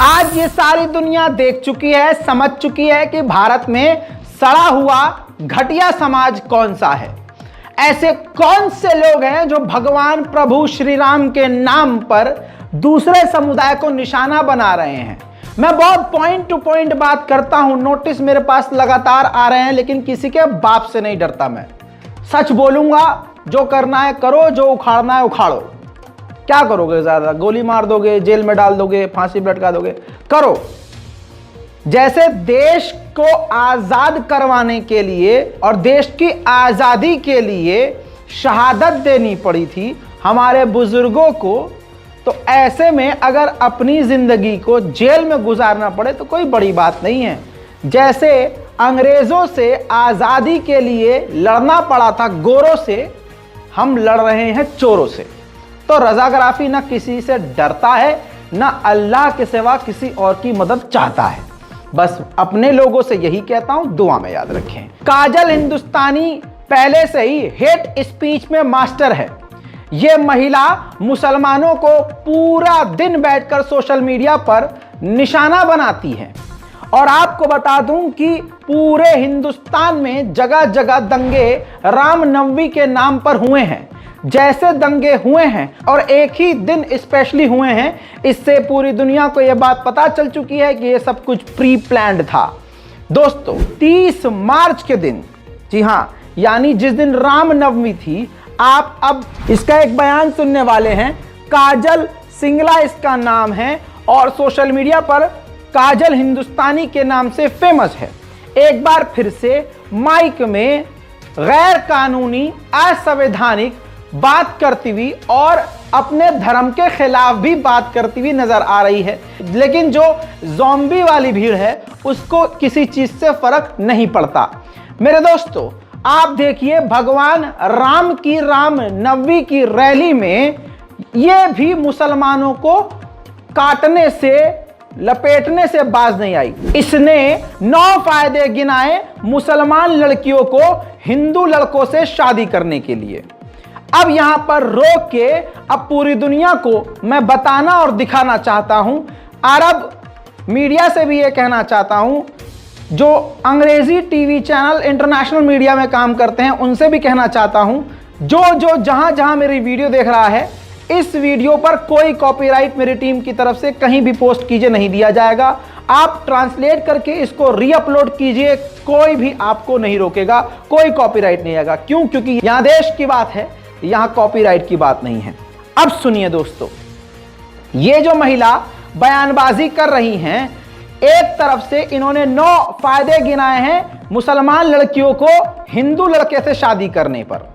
आज ये सारी दुनिया देख चुकी है, समझ चुकी है कि भारत में सड़ा हुआ घटिया समाज कौन सा है। ऐसे कौन से लोग हैं जो भगवान प्रभु श्री राम के नाम पर दूसरे समुदाय को निशाना बना रहे हैं। मैं बहुत पॉइंट टू पॉइंट बात करता हूं, नोटिस मेरे पास लगातार आ रहे हैं, लेकिन किसी के बाप से नहीं डरता। मैं सच बोलूंगा, जो करना है करो, जो उखाड़ना है उखाड़ो। क्या करोगे? ज्यादा गोली मार दोगे, जेल में डाल दोगे, फांसी पर लटका दोगे, करो। जैसे देश को आजाद करवाने के लिए और देश की आजादी के लिए शहादत देनी पड़ी थी हमारे बुजुर्गों को, तो ऐसे में अगर अपनी जिंदगी को जेल में गुजारना पड़े तो कोई बड़ी बात नहीं है। जैसे अंग्रेजों से आजादी के लिए लड़ना पड़ा था गोरों से, हम लड़ रहे हैं चोरों से। तो रज़ाकाराफी ना किसी से डरता है, ना अल्लाह के सिवा किसी और की मदद चाहता है। बस अपने लोगों से यही कहता हूं, दुआ में याद रखें। काजल हिंदुस्तानी पहले से ही हेट स्पीच में मास्टर है। यह महिला मुसलमानों को पूरा दिन बैठकर सोशल मीडिया पर निशाना बनाती है। और आपको बता दूं कि पूरे हिंदुस्तान में जगह जगह दंगे रामनवमी के नाम पर हुए हैं। जैसे दंगे हुए हैं और एक ही दिन स्पेशली हुए हैं, इससे पूरी दुनिया को यह बात पता चल चुकी है कि यह सब कुछ प्री प्लान्ड था। दोस्तों, 30 मार्च के दिन, जी हां, यानी जिस दिन रामनवमी थी, आप अब इसका एक बयान सुनने वाले हैं। काजल सिंगला इसका नाम है और सोशल मीडिया पर काजल हिंदुस्तानी के नाम से फेमस है। एक बार फिर से माइक में गैर कानूनी, असंवैधानिक बात करती हुई और अपने धर्म के खिलाफ भी बात करती हुई नजर आ रही है। लेकिन जो ज़ॉम्बी वाली भीड़ है उसको किसी चीज से फर्क नहीं पड़ता। मेरे दोस्तों, आप देखिए, भगवान राम की रामनवमी की रैली में ये भी मुसलमानों को काटने से, लपेटने से बाज नहीं आई। इसने 9 फायदे गिनाए मुसलमान लड़कियों को हिंदू लड़कों से शादी करने के लिए। अब यहां पर रोक के अब पूरी दुनिया को मैं बताना और दिखाना चाहता हूं, अरब मीडिया से भी ये कहना चाहता हूं, जो अंग्रेजी टीवी चैनल इंटरनेशनल मीडिया में काम करते हैं उनसे भी कहना चाहता हूं, जो जहां जहां मेरी वीडियो देख रहा है, इस वीडियो पर कोई कॉपीराइट मेरी टीम की तरफ से कहीं भी पोस्ट कीजिए नहीं दिया जाएगा। आप ट्रांसलेट करके इसको रीअपलोड कीजिए, कोई भी आपको नहीं रोकेगा, कोई कॉपीराइट नहीं आएगा। क्यों? क्योंकि यहां देश की बात है, यहां कॉपीराइट की बात नहीं है। अब सुनिए दोस्तों, ये जो महिला बयानबाजी कर रही हैं, एक तरफ से इन्होंने 9 फायदे गिनाए हैं मुसलमान लड़कियों को हिंदू लड़के से शादी करने पर।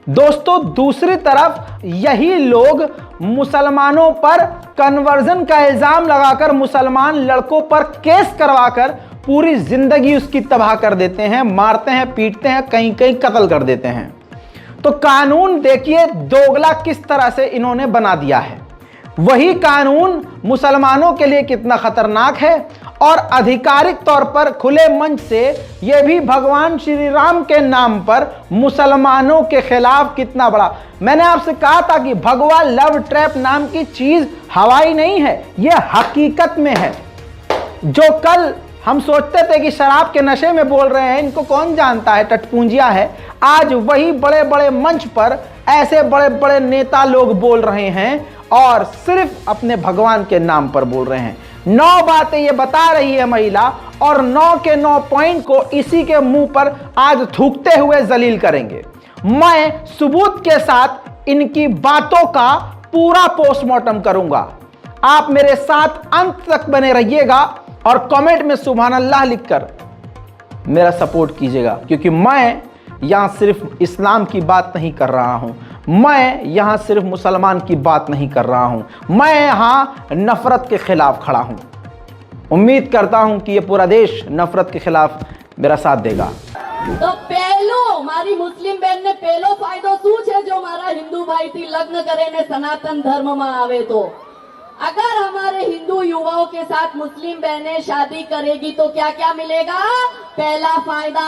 दोस्तों, दूसरी तरफ यही लोग मुसलमानों पर कन्वर्जन का इल्जाम लगाकर मुसलमान लड़कों पर केस करवाकर पूरी जिंदगी उसकी तबाह कर देते हैं, मारते हैं, पीटते हैं, कहीं कहीं कत्ल कर देते हैं। तो कानून देखिए दोगला किस तरह से इन्होंने बना दिया है। वही कानून मुसलमानों के लिए कितना खतरनाक है और आधिकारिक तौर पर खुले मंच से यह भी भगवान श्री राम के नाम पर मुसलमानों के खिलाफ कितना बड़ा। मैंने आपसे कहा था कि भगवा लव ट्रैप नाम की चीज हवाई नहीं है, यह हकीकत में है। जो कल हम सोचते थे कि शराब के नशे में बोल रहे हैं, इनको कौन जानता है, टटपूंजिया है, आज वही बड़े बड़े मंच पर ऐसे बड़े बड़े नेता लोग बोल रहे हैं और सिर्फ अपने भगवान के नाम पर बोल रहे हैं। 9 बातें ये बता रही है महिला और 9 के 9 पॉइंट को इसी के मुंह पर आज थूकते हुए जलील करेंगे। मैं सबूत के साथ इनकी बातों का पूरा पोस्टमार्टम करूंगा। आप मेरे साथ अंत तक बने रहिएगा और कमेंट में सुभान अल्लाह लिखकर मेरा सपोर्ट कीजिएगा, क्योंकि मैं यहां सिर्फ इस्लाम की बात नहीं कर रहा हूं, मैं यहां सिर्फ मुसलमान की बात नहीं कर रहा हूं, मैं यहां नफरत के खिलाफ खड़ा हूं। उम्मीद करता हूं कि यह पूरा देश नफरत के खिलाफ मेरा साथ देगा। तो पहलो मारी मुस्लिम बहन ने पहलो फायदो शू है जो मारा हिंदू भाई थी लग्न करे ने सनातन धर्म में आवे। तो अगर हमारे हिंदू युवाओं के साथ मुस्लिम बहनें शादी करेगी तो क्या क्या मिलेगा? पहला फायदा,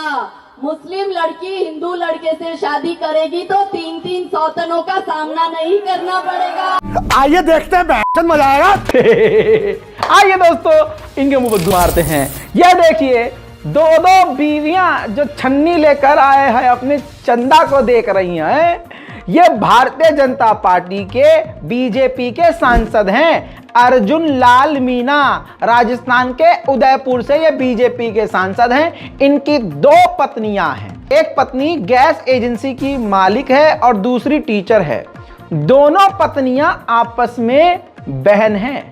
मुस्लिम लड़की हिंदू लड़के से शादी करेगी तो 3-3 सौतनों का सामना नहीं करना पड़ेगा। आइए देखते हैं, मजा आएगा। आइए दोस्तों इनके मुंह पर मारते हैं। यह देखिए दो बीवियां जो छन्नी लेकर आए हैं अपने चंदा को देख रही हैं। ये भारतीय जनता पार्टी के बीजेपी के सांसद हैं अर्जुन लाल मीना, राजस्थान के उदयपुर से ये बीजेपी के सांसद हैं। इनकी दो पत्नियां हैं, एक पत्नी गैस एजेंसी की मालिक है और दूसरी टीचर है। दोनों पत्नियां आपस में बहन हैं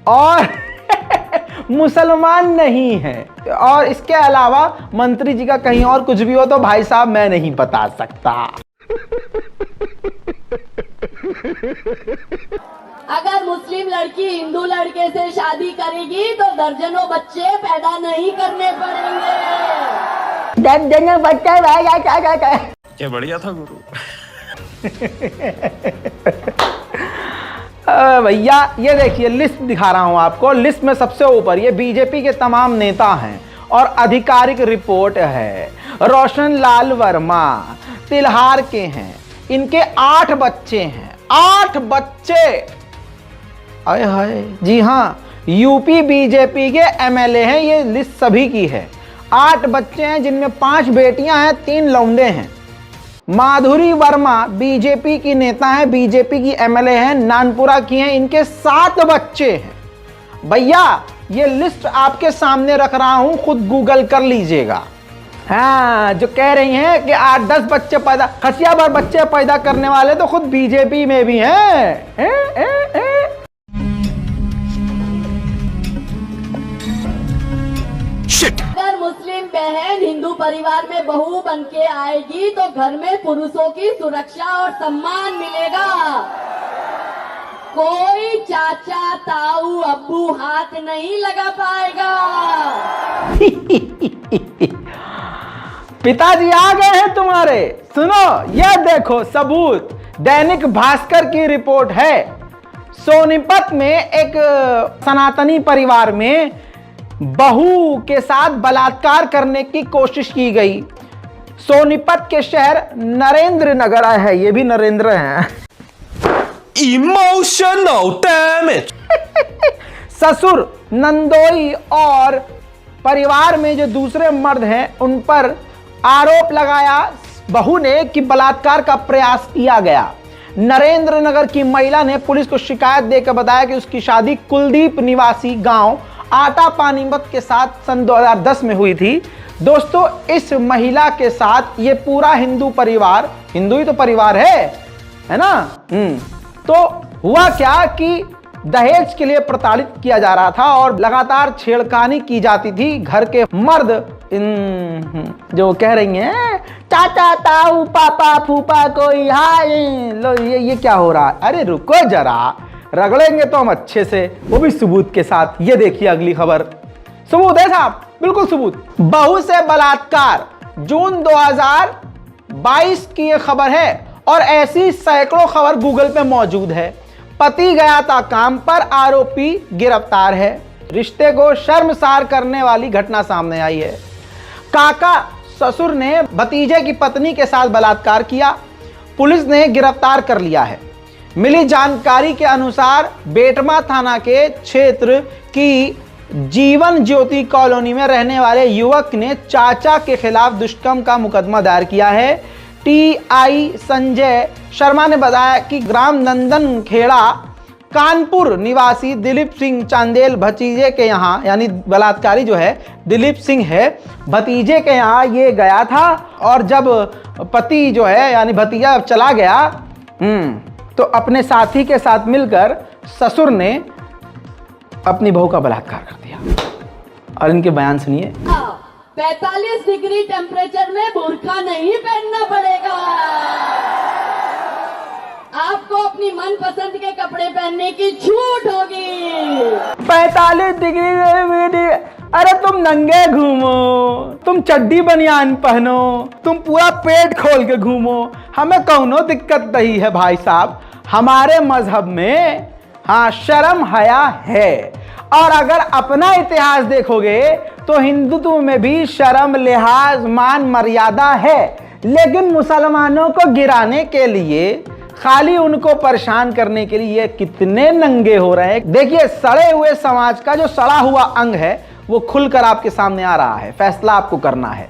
और मुसलमान नहीं है। और इसके अलावा मंत्री जी का कहीं और कुछ भी हो तो भाई साहब मैं नहीं बता सकता। अगर मुस्लिम लड़की हिंदू लड़के से शादी करेगी तो दर्जनों बच्चे पैदा नहीं करने पड़ेंगे। दर्जनों बच्चे क्या बढ़िया था गुरु। भैया ये देखिए लिस्ट दिखा रहा हूं आपको। लिस्ट में सबसे ऊपर ये बीजेपी के तमाम नेता हैं और आधिकारिक रिपोर्ट है। रोशन लाल वर्मा तिल्हार के हैं, इनके 8 बच्चे हैं। 8 बच्चे, आए हाय, जी हाँ, यूपी बीजेपी के एमएलए हैं। ये लिस्ट सभी की है। 8 बच्चे हैं जिनमें 5 बेटियां हैं, 3 लौंडे हैं। माधुरी वर्मा बीजेपी की नेता है, बीजेपी की एमएलए हैं, नानपुरा की हैं। इनके 7 बच्चे हैं। भैया ये लिस्ट आपके सामने रख रहा हूं, खुद गूगल कर लीजिएगा। हाँ, जो कह रही हैं कि 8-10 बच्चे पैदा, खसिया भर बच्चे पैदा करने वाले तो खुद बीजेपी में भी हैं। अगर मुस्लिम बहन हिंदू परिवार में बहू बन के आएगी तो घर में पुरुषों की सुरक्षा और सम्मान मिलेगा। कोई चाचा ताऊ अब्बू हाथ नहीं लगा पाएगा। पिताजी आ गए हैं तुम्हारे। सुनो यह देखो सबूत, दैनिक भास्कर की रिपोर्ट है। सोनीपत में एक सनातनी परिवार में बहू के साथ बलात्कार करने की कोशिश की गई। सोनीपत के शहर नरेंद्र नगर है, ये भी नरेंद्र हैं। Emotional damage. ससुर, नंदोई और परिवार में जो दूसरे मर्द हैं उन पर आरोप लगाया बहू ने कि बलात्कार का प्रयास किया गया। नरेंद्र नगर की महिला ने पुलिस को शिकायत देकर बताया कि उसकी शादी कुलदीप निवासी गांव आटा पानीपत के साथ सन 2010 में हुई थी। दोस्तों इस महिला के साथ ये पूरा हिंदू परिवार, हिंदू ही तो परिवार है ना। तो हुआ क्या कि दहेज के लिए प्रताड़ित किया जा रहा था और लगातार छेड़खानी की जाती थी। घर के मर्द जो कह रही हैं चाचा ताऊ पापा फूफा कोई हाय लो, ये क्या हो रहा है? अरे रुको जरा, रगड़ेंगे तो हम अच्छे से, वो भी सबूत के साथ। ये देखिए अगली खबर, सबूत है साहब, बिल्कुल सबूत। बहू से बलात्कार, जून 2022 की ये खबर है और ऐसी सैकड़ों खबर गूगल पे मौजूद है। पति गया था काम पर, आरोपी गिरफ्तार है। रिश्ते को शर्मसार करने वाली घटना सामने आई है। काका ससुर ने भतीजे की पत्नी के साथ बलात्कार किया, पुलिस ने गिरफ्तार कर लिया है। मिली जानकारी के अनुसार बेटमा थाना के क्षेत्र की जीवन ज्योति कॉलोनी में रहने वाले युवक ने चाचा के खिलाफ दुष्कर्म का मुकदमा दायर किया है। टीआई संजय शर्मा ने बताया कि ग्राम नंदन खेड़ा कानपुर निवासी दिलीप सिंह चांदेल भतीजे के यहाँ, यानी बलात्कारी जो है दिलीप सिंह है, भतीजे के यहाँ ये गया था। और जब पति जो है यानी भतीजा चला गया तो अपने साथी के साथ मिलकर ससुर ने अपनी बहू का बलात्कार कर दिया। और इनके बयान सुनिए। 45 डिग्री टेम्परेचर में बुर्का नहीं पहनना पड़ेगा। आपको अपनी मनपसंद के कपड़े पहनने की छूट होगी। 45 डिग्री, अरे तुम नंगे घूमो, तुम चड्डी बनियान पहनो, तुम पूरा पेट खोल के घूमो, हमें कौनो दिक्कत नहीं है भाई साहब। हमारे मजहब में हाँ शर्म हया है। और अगर अपना इतिहास देखोगे तो हिंदुत्व में भी शर्म लिहाज मान मर्यादा है। लेकिन मुसलमानों को गिराने के लिए खाली उनको परेशान करने के लिए ये कितने नंगे हो रहे हैं। देखिए, सड़े हुए समाज का जो सड़ा हुआ अंग है वो खुलकर आपके सामने आ रहा है, फैसला आपको करना है।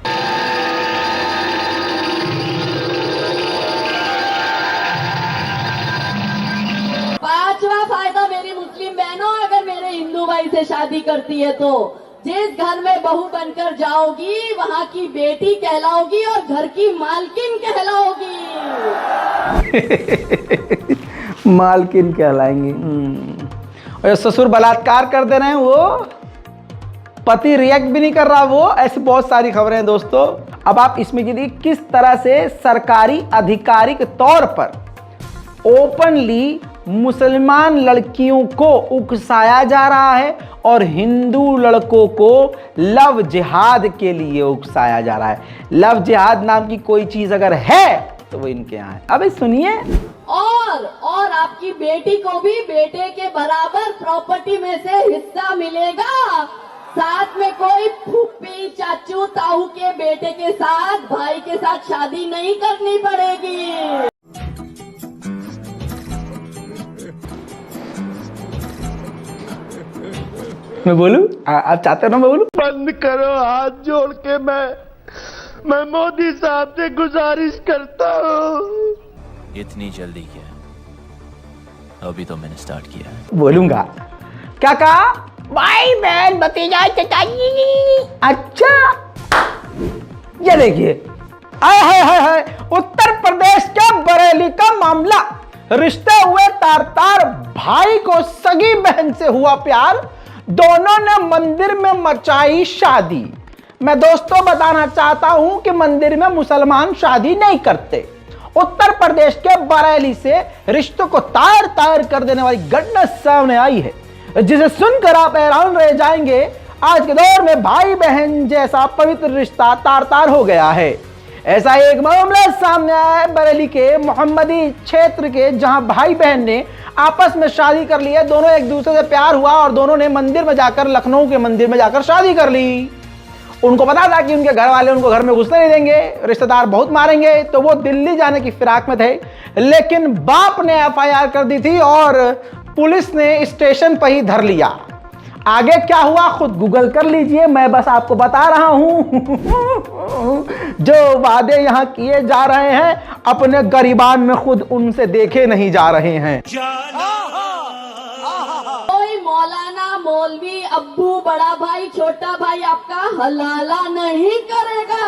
पांचवा फायदा मेरी मुस्लिम बहनों, अगर मेरे हिंदू भाई से शादी करती है तो जिस घर में बहू बनकर जाओगी वहां की बेटी कहलाओगी और घर की मालकिन कहलाओगी। मालकिन कहलाएंगी। और ससुर बलात्कार कर दे रहे हैं, वो पति रिएक्ट भी नहीं कर रहा, वो ऐसी बहुत सारी खबरें हैं दोस्तों। अब आप इसमें देखिए किस तरह से सरकारी आधिकारिक तौर पर ओपनली मुसलमान लड़कियों को उकसाया जा रहा है और हिंदू लड़कों को लव जिहाद के लिए उकसाया जा रहा है। लव जिहाद नाम की कोई चीज अगर है तो वो इनके यहाँ है। अबे सुनिए, और आपकी बेटी को भी बेटे के बराबर प्रॉपर्टी में से हिस्सा मिलेगा। साथ में कोई फूफी चाचू ताऊ के बेटे के साथ भाई के साथ शादी नहीं करनी पड़ेगी। मैं बोलूं? आप चाहते हो ना मैं बोलूं? बंद करो, हाथ जोड़ के मैं मोदी साहब से गुजारिश करता हूँ। इतनी जल्दी क्या? अभी तो मैंने स्टार्ट किया है। बोलूंगा। क्या कहा? भाई बहन भतीजा चचाजी। अच्छा, ये देखिए, आए हाय उत्तर प्रदेश के बरेली का मामला। रिश्ते हुए तार तार, भाई को सगी बहन से हुआ प्यार, दोनों ने मंदिर में मचाई शादी। मैं दोस्तों बताना चाहता हूं कि मंदिर में मुसलमान शादी नहीं करते। उत्तर प्रदेश के बरेली से रिश्तों को तार तार कर देने वाली घटना सामने आई है, जिसे सुनकर आप हैरान रह जाएंगे। आज के दौर में भाई बहन जैसा पवित्र रिश्ता तार तार हो गया है। ऐसा एक मामला सामने आया है बरेली के मोहम्मदी क्षेत्र के, जहां भाई बहन ने आपस में शादी कर ली है। दोनों एक दूसरे से प्यार हुआ और दोनों ने मंदिर में जाकर, लखनऊ के मंदिर में जाकर शादी कर ली। उनको पता था कि उनके घर वाले उनको घर में घुसने नहीं देंगे, रिश्तेदार बहुत मारेंगे, तो वो दिल्ली जाने की फिराक में थे। लेकिन बाप ने एफआईआर कर दी थी और पुलिस ने स्टेशन पर ही धर लिया। आगे क्या हुआ खुद गूगल कर लीजिए, मैं बस आपको बता रहा हूं। जो वादे यहां किए जा रहे हैं अपने गरीबान में खुद उनसे देखे नहीं जा रहे हैं। कोई मौलाना मौलवी अब्बू बड़ा भाई छोटा भाई आपका हलाला नहीं करेगा।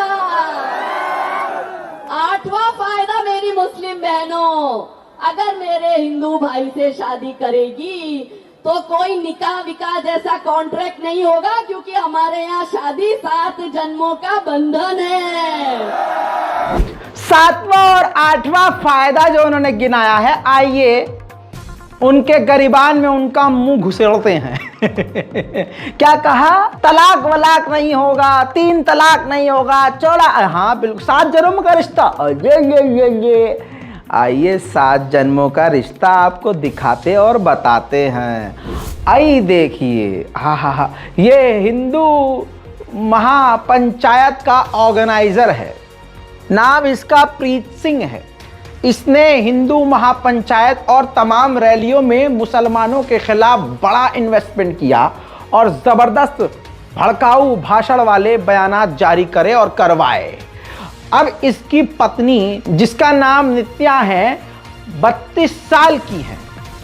आठवां फायदा मेरी मुस्लिम बहनों, अगर मेरे हिंदू भाई से शादी करेगी तो कोई निकाह विकाह जैसा कॉन्ट्रैक्ट नहीं होगा, क्योंकि हमारे यहाँ शादी 7 जन्मों का बंधन है। 7वां और 8वां फायदा जो उन्होंने गिनाया है, आइए उनके गरीबान में उनका मुंह घुसेड़ते हैं। क्या कहा? तलाक वलाक नहीं होगा, 3 तलाक नहीं होगा, चौड़ा, हाँ बिल्कुल 7 जन्मों का रिश्ता। ये आइए 7 जन्मों का रिश्ता आपको दिखाते और बताते हैं। आइए देखिए, हा, ये हिंदू महापंचायत का ऑर्गेनाइजर है, नाम इसका प्रीत सिंह है। इसने हिंदू महापंचायत और तमाम रैलियों में मुसलमानों के खिलाफ बड़ा इन्वेस्टमेंट किया और ज़बरदस्त भड़काऊ भाषण वाले बयानात जारी करे और करवाए। अब इसकी पत्नी, जिसका नाम नित्या है, 32 साल की है।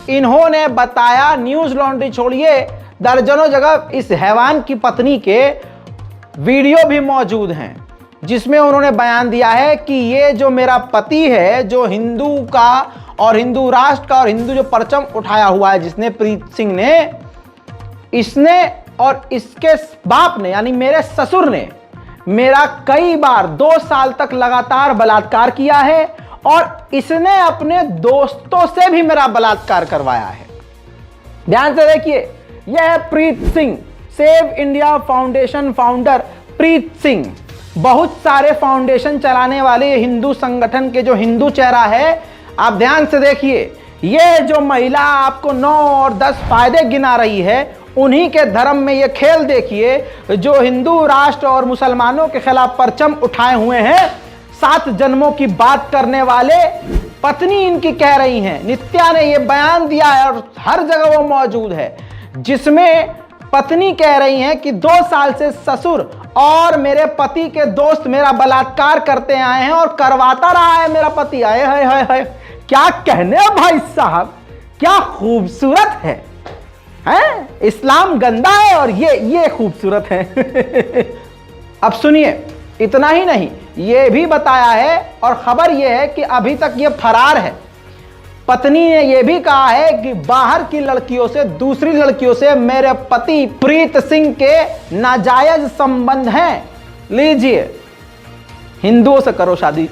इन्होंने बताया, न्यूज़ लॉन्ड्री छोड़िए, दर्जनों जगह इस हैवान की पत्नी के वीडियो भी मौजूद हैं, जिसमें उन्होंने बयान दिया है कि ये जो मेरा पति है, जो हिंदू का और हिंदू राष्ट्र का और हिंदू जो परचम उठाया हुआ है, जिसने प्रीत सिंह ने, इसने और इसके बाप ने यानी मेरे ससुर ने मेरा कई बार 2 साल तक लगातार बलात्कार किया है और इसने अपने दोस्तों से भी मेरा बलात्कार करवाया है। ध्यान से देखिए, यह है Preet Singh, save India foundation founder Preet Singh. बहुत सारे फाउंडेशन चलाने वाले हिंदू संगठन के जो हिंदू चेहरा है। आप ध्यान से देखिए, ये जो महिला आपको 9 और 10 फायदे गिना रही है, उन्हीं के धर्म में ये खेल देखिए, जो हिंदू राष्ट्र और मुसलमानों के खिलाफ परचम उठाए हुए हैं। 7 जन्मों की बात करने वाले पत्नी इनकी कह रही हैं, नित्या ने यह बयान दिया है और हर जगह वो मौजूद है, जिसमें पत्नी कह रही हैं कि 2 साल से ससुर और मेरे पति के दोस्त मेरा बलात्कार करते आए हैं और करवाता रहा है मेरा पति। आए हाय हाय हाय, क्या कहने हैं भाई साहब, क्या खूबसूरत है, हैं? इस्लाम गंदा है और ये खूबसूरत है। अब सुनिए, इतना ही नहीं, ये भी बताया है और खबर ये है कि अभी तक ये फरार है। पत्नी ने यह भी कहा है कि बाहर की लड़कियों से, दूसरी लड़कियों से मेरे पति प्रीत सिंह के नाजायज संबंध हैं। लीजिए, हिंदुओं से करो शादी।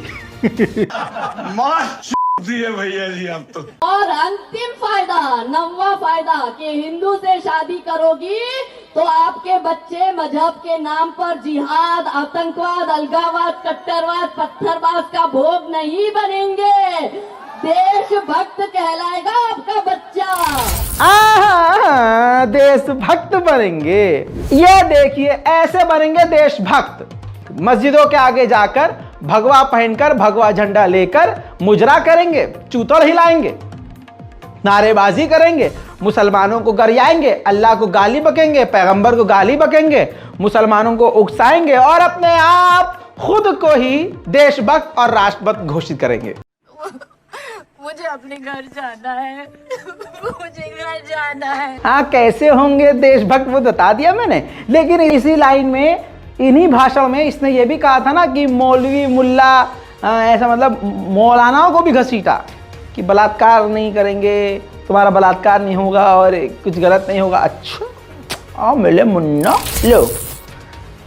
भैया जी आप तो। और अंतिम फायदा, 9वां फायदा कि हिंदू से शादी करोगी तो आपके बच्चे मजहब के नाम पर जिहाद, आतंकवाद, अलगाववाद, कट्टरवाद, पत्थरबाज का भोग नहीं बनेंगे। देशभक्त कहलाएगा आपका बच्चा। देशभक्त बनेंगे। ये देखिए, ऐसे बनेंगे देशभक्त। मस्जिदों के आगे जाकर भगवा पहनकर, भगवा झंडा लेकर मुजरा करेंगे, चूतड़ हिलाएंगे, नारेबाजी करेंगे, मुसलमानों को गरियाएंगे, अल्लाह को गाली बकेंगे, पैगंबर को गाली बकेंगे, मुसलमानों को उकसाएंगे और अपने आप खुद को ही देशभक्त और राष्ट्रभक्त घोषित करेंगे। मुझे अपने घर जाना है, मुझे घर जाना है। हाँ, कैसे होंगे देशभक्त वो बता दिया मैंने, लेकिन इसी लाइन में, इन्हीं भाषण में इसने ये भी कहा था ना कि मौलवी मुल्ला, ऐसा मतलब मौलानाओं को भी घसीटा कि बलात्कार नहीं करेंगे, तुम्हारा बलात्कार नहीं होगा और कुछ गलत नहीं होगा। अच्छा, आओ मिले मुन्ना लो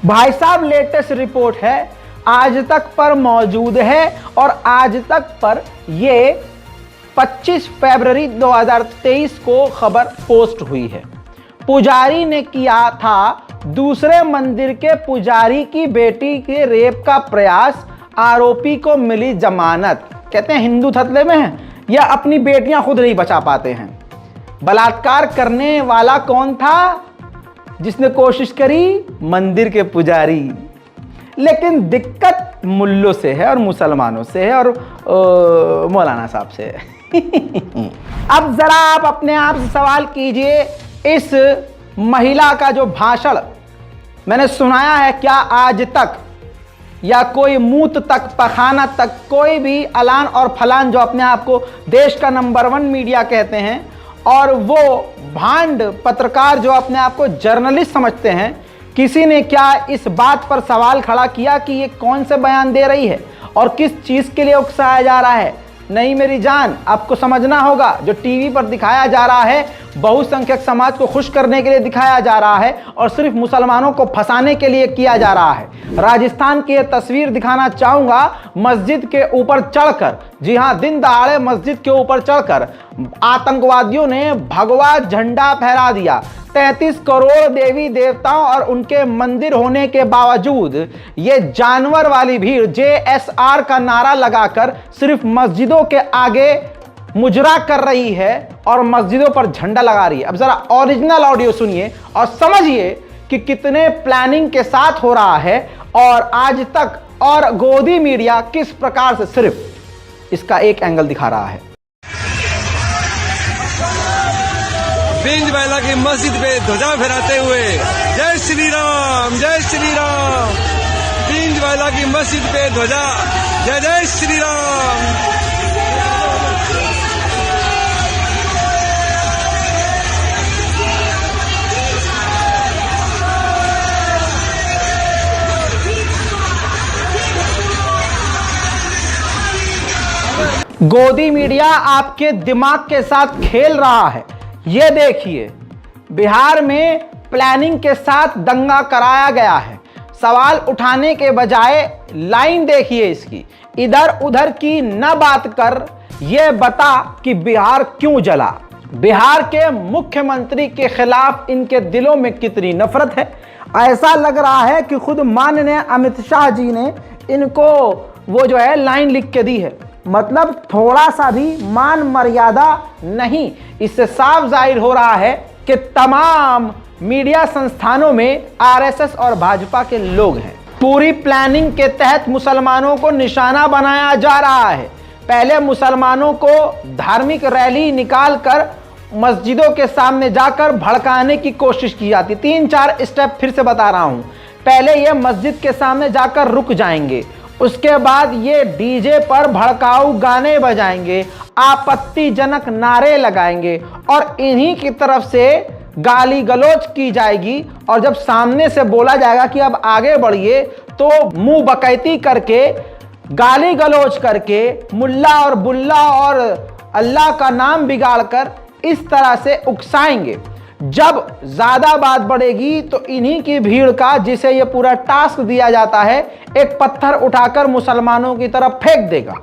भाई साहब। लेटेस्ट रिपोर्ट है, आज तक पर मौजूद है और आज तक पर ये 25 फरवरी 2023 को खबर पोस्ट हुई है। पुजारी ने किया था दूसरे मंदिर के पुजारी की बेटी के रेप का प्रयास, आरोपी को मिली जमानत। कहते हैं हिंदू थतले में है या अपनी बेटियां खुद नहीं बचा पाते हैं। बलात्कार करने वाला कौन था जिसने कोशिश करी? मंदिर के पुजारी। लेकिन दिक्कत मुल्लों से है और मुसलमानों से है और मौलाना साहब से है। अब जरा आप अपने आप से सवाल कीजिए, इस महिला का जो भाषण मैंने सुनाया है, क्या आज तक या कोई मूत तक, पखाना तक, कोई भी अलान और फलान जो अपने आप को देश का नंबर 1 मीडिया कहते हैं और वो भांड पत्रकार जो अपने आप को जर्नलिस्ट समझते हैं, किसी ने क्या इस बात पर सवाल खड़ा किया कि ये कौन से बयान दे रही है और किस चीज़ के लिए उकसाया जा रहा है? नहीं मेरी जान, आपको समझना होगा, जो टीवी पर दिखाया जा रहा है बहुसंख्यक समाज को खुश करने के लिए दिखाया जा रहा है और सिर्फ मुसलमानों को फंसाने के लिए किया जा रहा है। राजस्थान की यह तस्वीर दिखाना चाहूंगा, मस्जिद के ऊपर चढ़कर, जी हां, दिन दहाड़े मस्जिद के ऊपर चढ़कर आतंकवादियों ने भगवा झंडा फहरा दिया। 33 करोड़ देवी देवताओं और उनके मंदिर होने के बावजूद ये जानवर वाली भीड़ JSR का नारा लगाकर सिर्फ मस्जिदों के आगे मुजरा कर रही है और मस्जिदों पर झंडा लगा रही है। अब जरा ओरिजिनल ऑडियो सुनिए और समझिए कि कितने प्लानिंग के साथ हो रहा है और आज तक और गोदी मीडिया किस प्रकार से सिर्फ इसका एक एंगल दिखा रहा है। बिंजबैला की मस्जिद पे ध्वजा फहराते हुए जय श्री राम, जय श्री राम। बिंजबैला की मस्जिद पे ध्वजा, जय जय श्री राम। गोदी मीडिया आपके दिमाग के साथ खेल रहा है। ये देखिए, बिहार में प्लानिंग के साथ दंगा कराया गया है। सवाल उठाने के बजाय लाइन देखिए इसकी, इधर उधर की न बात कर, ये बता कि बिहार क्यों जला। बिहार के मुख्यमंत्री के खिलाफ इनके दिलों में कितनी नफरत है। ऐसा लग रहा है कि खुद माननीय अमित शाह जी ने इनको वो जो है लाइन लिख के दी है, मतलब थोड़ा सा भी मान मर्यादा नहीं। इससे साफ जाहिर हो रहा है कि तमाम मीडिया संस्थानों में RSS और भाजपा के लोग हैं। पूरी प्लानिंग के तहत मुसलमानों को निशाना बनाया जा रहा है। पहले मुसलमानों को धार्मिक रैली निकालकर मस्जिदों के सामने जाकर भड़काने की कोशिश की जाती। 3-4 स्टेप फिर से बता रहा हूं। पहले ये मस्जिद के सामने जाकर रुक जाएंगे, उसके बाद ये डीजे पर भड़काऊ गाने बजाएंगे, आपत्तिजनक नारे लगाएंगे और इन्हीं की तरफ से गाली गलौज की जाएगी। और जब सामने से बोला जाएगा कि अब आगे बढ़िए, तो मुंह बकैती करके, गाली गलौज करके, मुल्ला और बुल्ला और अल्लाह का नाम बिगाड़कर इस तरह से उकसाएंगे। जब ज्यादा बात बढ़ेगी तो इन्हीं की भीड़ का, जिसे ये पूरा टास्क दिया जाता है, एक पत्थर उठाकर मुसलमानों की तरफ फेंक देगा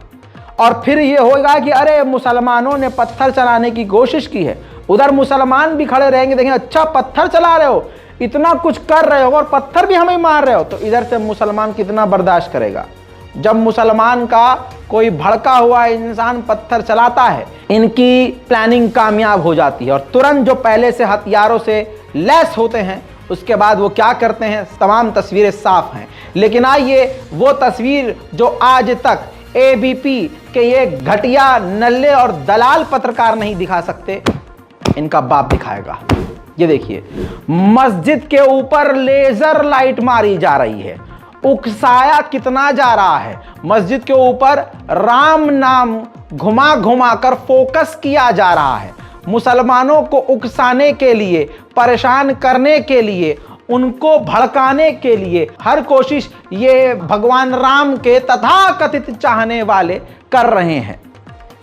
और फिर ये होगा कि अरे मुसलमानों ने पत्थर चलाने की कोशिश की है। उधर मुसलमान भी खड़े रहेंगे, देखेंगे अच्छा पत्थर चला रहे हो, इतना कुछ कर रहे हो और पत्थर भी हमें मार रहे हो, तो इधर से मुसलमान कितना बर्दाश्त करेगा। जब मुसलमान का कोई भड़का हुआ इंसान पत्थर चलाता है, इनकी प्लानिंग कामयाब हो जाती है और तुरंत जो पहले से हथियारों से लैस होते हैं, उसके बाद वो क्या करते हैं, तमाम तस्वीरें साफ हैं। लेकिन आइए वो तस्वीर जो आज तक एबीपी के ये घटिया नल्ले और दलाल पत्रकार नहीं दिखा सकते, इनका बाप दिखाएगा। ये देखिए, मस्जिद के ऊपर लेजर लाइट मारी जा रही है, उकसाया कितना जा रहा है। मस्जिद के ऊपर राम नाम घुमा घुमा कर फोकस किया जा रहा है। मुसलमानों को उकसाने के लिए, परेशान करने के लिए, उनको भड़काने के लिए हर कोशिश ये भगवान राम के तथाकथित चाहने वाले कर रहे हैं।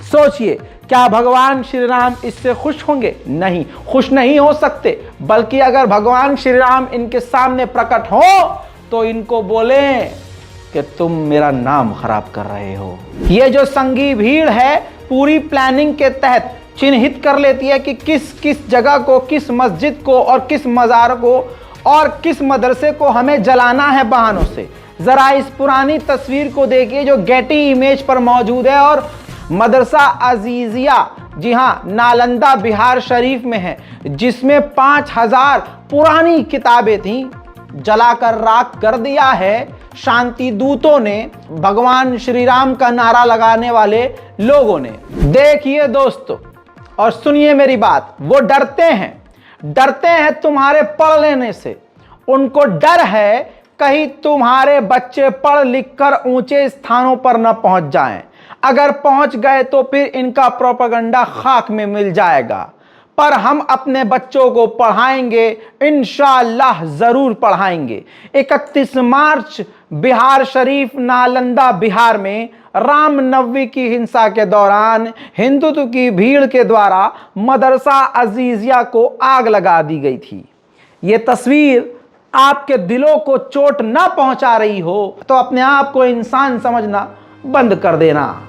सोचिए, क्या भगवान श्री राम इससे खुश होंगे? नहीं, खुश नहीं हो सकते। बल्कि अगर भगवान श्री राम इनके सामने प्रकट हो तो इनको बोलें कि तुम मेरा नाम खराब कर रहे हो। ये जो संगी भीड़ है पूरी प्लानिंग के तहत चिन्हित कर लेती है कि किस किस जगह को, किस मस्जिद को और किस मज़ार को और किस मदरसे को हमें जलाना है बहानों से। जरा इस पुरानी तस्वीर को देखिए जो गेटी इमेज पर मौजूद है और मदरसा अजीजिया, जी हाँ, नालंदा बिहार शरीफ में है, जिसमें 5000 पुरानी किताबें थीं, जलाकर राख कर दिया है शांति दूतों ने, भगवान श्री राम का नारा लगाने वाले लोगों ने। देखिए दोस्तों और सुनिए मेरी बात, वो डरते हैं तुम्हारे पढ़ लेने से। उनको डर है कहीं तुम्हारे बच्चे पढ़ लिख कर ऊंचे स्थानों पर न पहुंच जाएं। अगर पहुंच गए तो फिर इनका प्रोपेगेंडा खाक में मिल जाएगा। पर हम अपने बच्चों को पढ़ाएंगे, इंशाअल्लाह जरूर पढ़ाएंगे। 31 मार्च बिहार शरीफ नालंदा बिहार में रामनवमी की हिंसा के दौरान हिंदुत्व की भीड़ के द्वारा मदरसा अजीजिया को आग लगा दी गई थी। ये तस्वीर आपके दिलों को चोट न पहुंचा रही हो तो अपने आप को इंसान समझना बंद कर देना।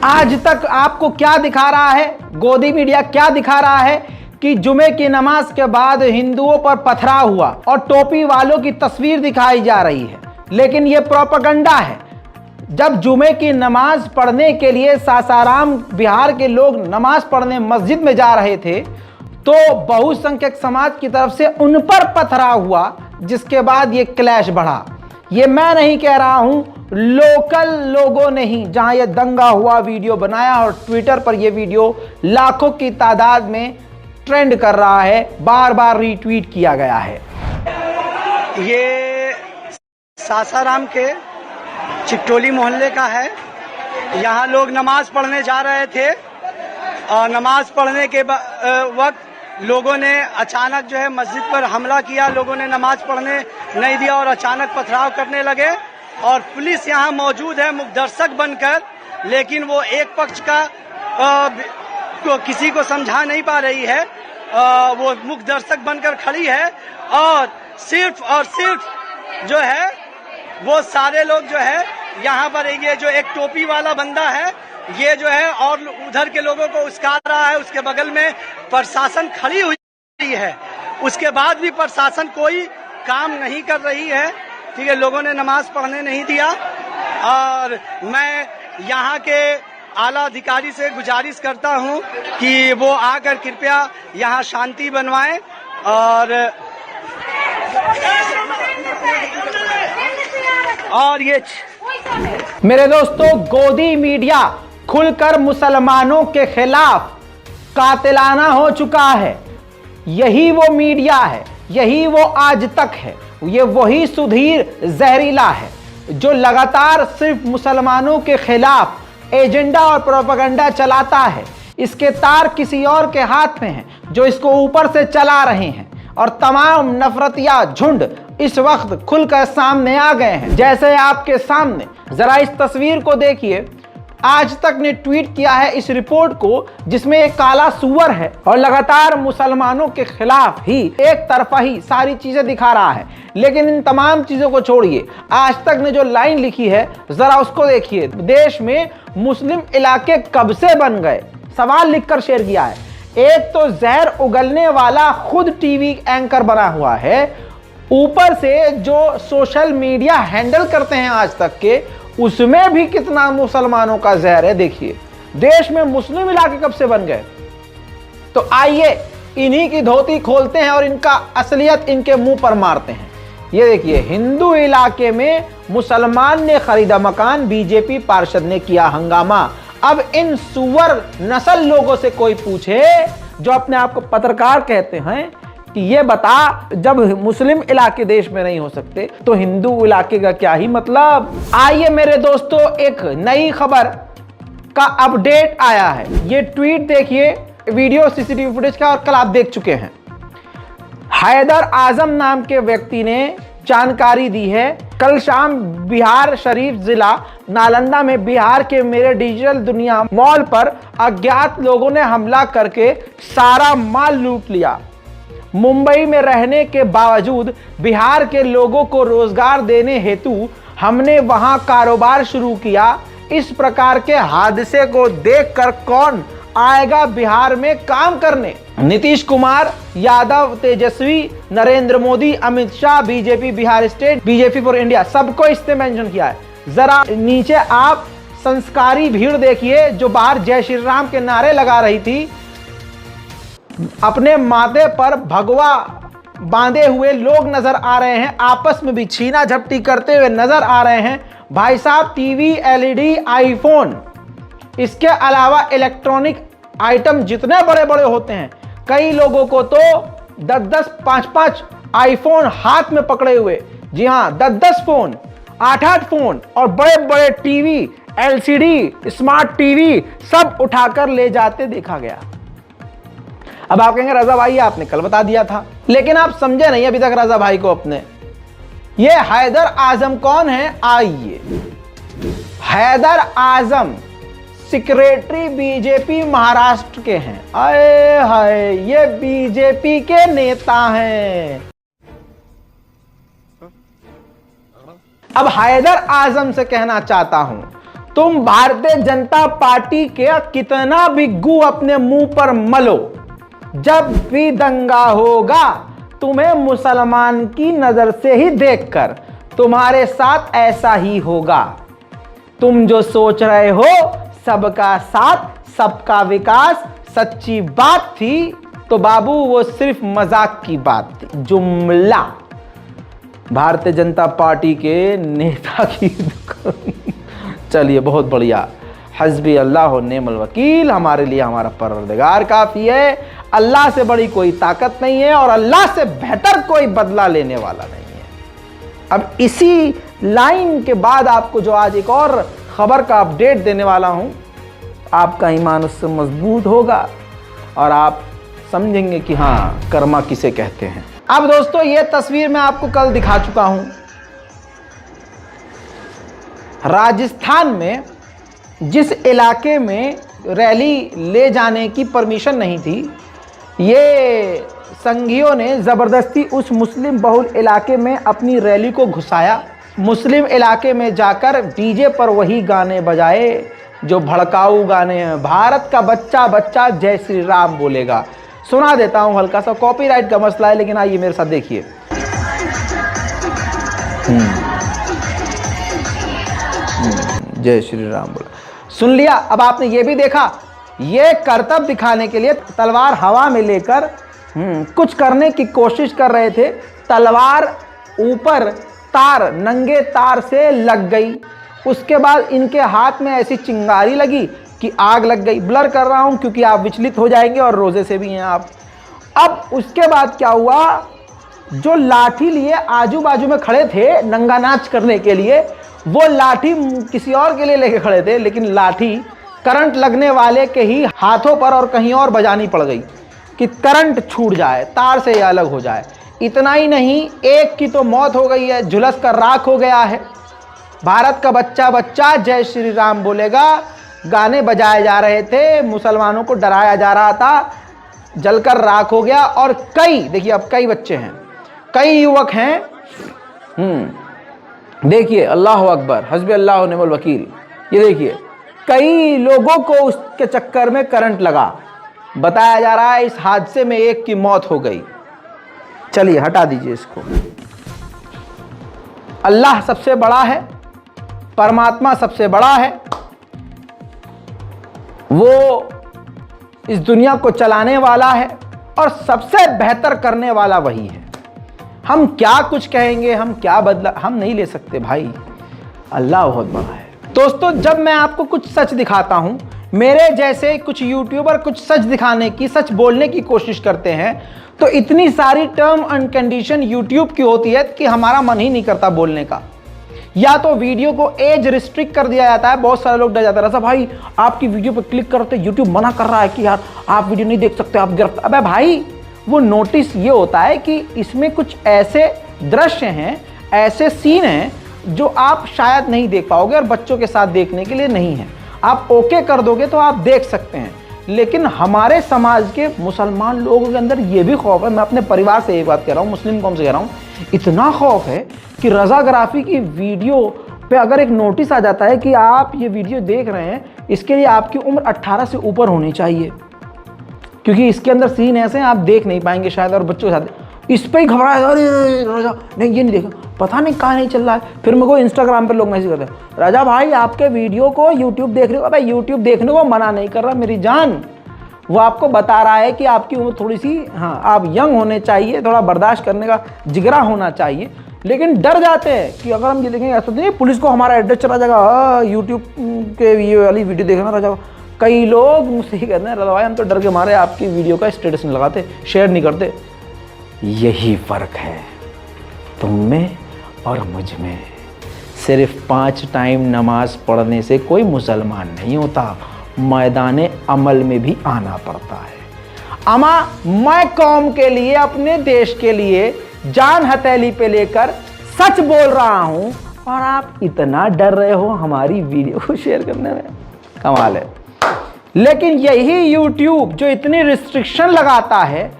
आज तक आपको क्या दिखा रहा है, गोदी मीडिया क्या दिखा रहा है कि जुमे की नमाज के बाद हिंदुओं पर पथराव हुआ और टोपी वालों की तस्वीर दिखाई जा रही है। लेकिन यह प्रोपेगेंडा है। जब जुमे की नमाज पढ़ने के लिए सासाराम बिहार के लोग नमाज पढ़ने मस्जिद में जा रहे थे तो बहुसंख्यक समाज की तरफ से उन पर पथराव हुआ, जिसके बाद ये क्लैश बढ़ा। ये मैं नहीं कह रहा हूं, लोकल लोगों ने ही, जहां ये दंगा हुआ, वीडियो बनाया और ट्विटर पर यह वीडियो लाखों की तादाद में ट्रेंड कर रहा है, बार बार रीट्वीट किया गया है। ये सासाराम के चिकटोली मोहल्ले का है। यहाँ लोग नमाज पढ़ने जा रहे थे और नमाज पढ़ने के वक्त लोगों ने अचानक जो है मस्जिद पर हमला किया। लोगों ने नमाज पढ़ने नहीं दिया और अचानक पथराव करने लगे और पुलिस यहाँ मौजूद है मुखदर्शक बनकर, लेकिन वो एक पक्ष का किसी को समझा नहीं पा रही है। वो मुखदर्शक बनकर खड़ी है और सिर्फ जो है वो सारे लोग जो है यहाँ पर ये जो एक टोपी वाला बंदा है ये जो है और उधर के लोगों को उस्का रहा है। उसके बगल में प्रशासन खड़ी हुई है, उसके बाद भी प्रशासन कोई काम नहीं कर रही है। ठीक है, लोगों ने नमाज पढ़ने नहीं दिया और मैं यहाँ के आला अधिकारी से गुजारिश करता हूँ कि वो आकर कृपया यहाँ शांति बनवाएं और ये मेरे दोस्तों, गोदी मीडिया खुलकर मुसलमानों के खिलाफ कातिलाना हो चुका है। यही वो मीडिया है, यही वो आज तक है, ये वही सुधीर जहरीला है जो लगातार सिर्फ मुसलमानों के खिलाफ एजेंडा और प्रोपेगेंडा चलाता है। इसके तार किसी और के हाथ में हैं जो इसको ऊपर से चला रहे हैं और तमाम नफरतिया झुंड इस वक्त खुलकर सामने आ गए हैं। जैसे आपके सामने जरा इस तस्वीर को देखिए। आज तक ने ट्वीट किया है इस रिपोर्ट को जिसमें एक काला सुअर है और लगातार मुसलमानों के खिलाफ ही एक तरफा ही सारी चीजें दिखा रहा है। लेकिन इन तमाम चीजों को छोड़िए, आज तक ने जो लाइन लिखी है जरा उसको देखिए। देश में मुस्लिम इलाके कब से बन गए, सवाल लिखकर शेयर किया है। एक तो जहर उगलने वाला खुद टीवी एंकर बना हुआ है, ऊपर से जो सोशल मीडिया हैंडल करते हैं आज तक के, उसमें भी कितना मुसलमानों का जहर है। देखिए, देश में मुस्लिम इलाके कब से बन गए। तो आइए इन्हीं की धोती खोलते हैं और इनका असलियत इनके मुंह पर मारते हैं। ये देखिए, हिंदू इलाके में मुसलमान ने खरीदा मकान, बीजेपी पार्षद ने किया हंगामा। अब इन सुअर नस्ल लोगों से कोई पूछे जो अपने आप को पत्रकार कहते हैं कि ये बता, जब मुस्लिम इलाके देश में नहीं हो सकते तो हिंदू इलाके का क्या ही मतलब। आइए मेरे दोस्तों, एक नई खबर का अपडेट आया है। ये ट्वीट देखिए, वीडियो सीसीटीवी फुटेज का और कल आप देख चुके हैं। हैदर आजम नाम के व्यक्ति ने जानकारी दी है। कल शाम बिहार शरीफ जिला नालंदा में बिहार के मेरे डिजिटल दुनिया मॉल पर अज्ञात लोगों ने हमला करके सारा माल लूट लिया। मुंबई में रहने के बावजूद बिहार के लोगों को रोजगार देने हेतु हमने वहां कारोबार शुरू किया। इस प्रकार के हादसे को देखकर कौन आएगा बिहार में काम करने। Nitish Kumar Yadav, Tejashwi, Narendra Modi, Amit Shah, BJP Bihar state, BJP for India, सबको इसने मेंशन किया है। जरा नीचे आप संस्कारी भीड़ देखिए जो बाहर जय श्री राम के नारे लगा रही थी। अपने माथे पर भगवा बांधे हुए लोग नजर आ रहे हैं, आपस में भी छीना झपटी करते हुए नजर आ रहे हैं। भाई साहब, टीवी, एलईडी, आईफोन, इसके अलावा इलेक्ट्रॉनिक आइटम जितने बड़े बड़े होते हैं, कई लोगों को तो 10-10, 5-5 आईफोन हाथ में पकड़े हुए, जी हां 10-10 फोन, 8-8 फोन और बड़े बड़े टीवी, एलसीडी, स्मार्ट टीवी सब उठाकर ले जाते देखा गया। अब आप कहेंगे रजा भाई आपने कल बता दिया था, लेकिन आप समझे नहीं अभी तक रजा भाई को अपने। ये हैदर आजम कौन है? आइए, हैदर आजम सेक्रेटरी बीजेपी महाराष्ट्र के हैं। आए हाय, ये बीजेपी के नेता हैं। अब हैदर आजम से कहना चाहता हूं, तुम भारतीय जनता पार्टी के कितना भी गू अपने मुंह पर मलो, जब भी दंगा होगा तुम्हें मुसलमान की नजर से ही देखकर तुम्हारे साथ ऐसा ही होगा। तुम जो सोच रहे हो सबका साथ सबका विकास सच्ची बात थी, तो बाबू वो सिर्फ मजाक की बात थी, जुमला। भारतीय जनता पार्टी के नेता की चलिए, बहुत बढ़िया। हस्बी अल्लाह व नेमल वकील, हमारे लिए हमारा परवरदिगार काफी है। अल्लाह से बड़ी कोई ताकत नहीं है और अल्लाह से बेहतर कोई बदला लेने वाला नहीं है। अब इसी लाइन के बाद आपको जो आज एक और खबर का अपडेट देने वाला हूं, आपका ईमान उससे मजबूत होगा और आप समझेंगे कि हाँ, कर्मा किसे कहते हैं। अब दोस्तों, ये तस्वीर मैं आपको कल दिखा चुका हूं। राजस्थान में जिस इलाके में रैली ले जाने की परमिशन नहीं थी, ये संघियों ने ज़बरदस्ती उस मुस्लिम बहुल इलाके में अपनी रैली को घुसाया। मुस्लिम इलाके में जाकर डीजे पर वही गाने बजाए जो भड़काऊ गाने हैं। भारत का बच्चा बच्चा जय श्री राम बोलेगा। सुना देता हूं, हल्का सा कॉपीराइट का मसला है, लेकिन आइए मेरे साथ देखिए। जय श्री राम बोला, सुन लिया। अब आपने ये भी देखा, ये करतब दिखाने के लिए तलवार हवा में लेकर कुछ करने की कोशिश कर रहे थे। तलवार ऊपर तार, नंगे तार से लग गई। उसके बाद इनके हाथ में ऐसी चिंगारी लगी कि आग लग गई। ब्लर कर रहा हूं क्योंकि आप विचलित हो जाएंगे और रोजे से भी हैं आप। अब उसके बाद क्या हुआ, जो लाठी लिए आजू बाजू में खड़े थे नंगा नाच करने के लिए, वो लाठी किसी और के लिए लेके खड़े थे, लेकिन लाठी करंट लगने वाले के ही हाथों पर और कहीं और बजानी पड़ गई कि करंट छूट जाए, तार से यह अलग हो जाए। इतना ही नहीं, एक की तो मौत हो गई है, झुलस कर राख हो गया है। भारत का बच्चा बच्चा जय श्री राम बोलेगा गाने बजाए जा रहे थे, मुसलमानों को डराया जा रहा था, जलकर राख हो गया। और कई, देखिए अब कई बच्चे हैं, कई युवक हैं, देखिए, अल्लाह अकबर, हस्बी अल्लाह व निअमल वकील। ये देखिए, कई लोगों को उसके चक्कर में करंट लगा। बताया जा रहा है इस हादसे में एक की मौत हो गई। चलिए हटा दीजिए इसको। अल्लाह सबसे बड़ा है, परमात्मा सबसे बड़ा है, वो इस दुनिया को चलाने वाला है और सबसे बेहतर करने वाला वही है। हम क्या कुछ कहेंगे, हम क्या बदला, हम नहीं ले सकते भाई। अल्लाह बहुत बड़ा है। दोस्तों, जब मैं आपको कुछ सच दिखाता हूं, मेरे जैसे कुछ यूट्यूबर कुछ सच दिखाने की, सच बोलने की कोशिश करते हैं, तो इतनी सारी टर्म एंड कंडीशन यूट्यूब की होती है कि हमारा मन ही नहीं करता बोलने का। या तो वीडियो को एज रिस्ट्रिक्ट कर दिया जाता है, बहुत सारे लोग डर जाते हैं, रजा भाई आपकी वीडियो पर क्लिक करते यूट्यूब मना कर रहा है कि यार आप वीडियो नहीं देख सकते, आप गिरफ्तार। अबे भाई, वो नोटिस ये होता है कि इसमें कुछ ऐसे दृश्य हैं, ऐसे सीन हैं जो आप शायद नहीं देख पाओगे और बच्चों के साथ देखने के लिए नहीं है। आप ओके कर दोगे तो आप देख सकते हैं, लेकिन हमारे समाज के मुसलमान लोगों के अंदर ये भी खौफ है। मैं अपने परिवार से ये बात कह रहा हूँ, मुस्लिम कौम से कह रहा हूँ, इतना खौफ है कि रजाग्राफी की वीडियो पे अगर एक नोटिस आ जाता है कि आप ये वीडियो देख रहे हैं, इसके लिए आपकी उम्र 18 से ऊपर होनी चाहिए, क्योंकि इसके अंदर सीन ऐसे हैं आप देख नहीं पाएंगे शायद, और बच्चों के साथ इस पर ही घबराए, अरे राजा नहीं ये नहीं देखा, पता नहीं कहाँ नहीं चल रहा है। फिर मेरे को इंस्टाग्राम पर लोग मैसेज करते हैं, राजा भाई आपके वीडियो को यूट्यूब देख रहे हो। भाई यूट्यूब देखने को मना नहीं कर रहा मेरी जान, वो आपको बता रहा है कि आपकी उम्र थोड़ी सी, हाँ आप यंग होने चाहिए, थोड़ा बर्दाश्त करने का जिगरा होना चाहिए। लेकिन डर जाते हैं कि अगर हम ये देखेंगे ऐसा नहीं, पुलिस को हमारा एड्रेस चला जाएगा, यूट्यूब के ये वाली वीडियो देखना राजा। कई लोग मुझसे ही कहते हैं, राजा भाई हम तो डर के मारे आपकी वीडियो का स्टेटस नहीं लगाते, शेयर नहीं करते। यही फ़र्क है तुम में और मुझ में। सिर्फ 5 टाइम नमाज पढ़ने से कोई मुसलमान नहीं होता, मैदान अमल में भी आना पड़ता है। अमा मैं कौम के लिए, अपने देश के लिए जान हथेली पे लेकर सच बोल रहा हूं और आप इतना डर रहे हो हमारी वीडियो को शेयर करने में, कमाल है। लेकिन यही यूट्यूब जो इतनी रिस्ट्रिक्शन लगाता है,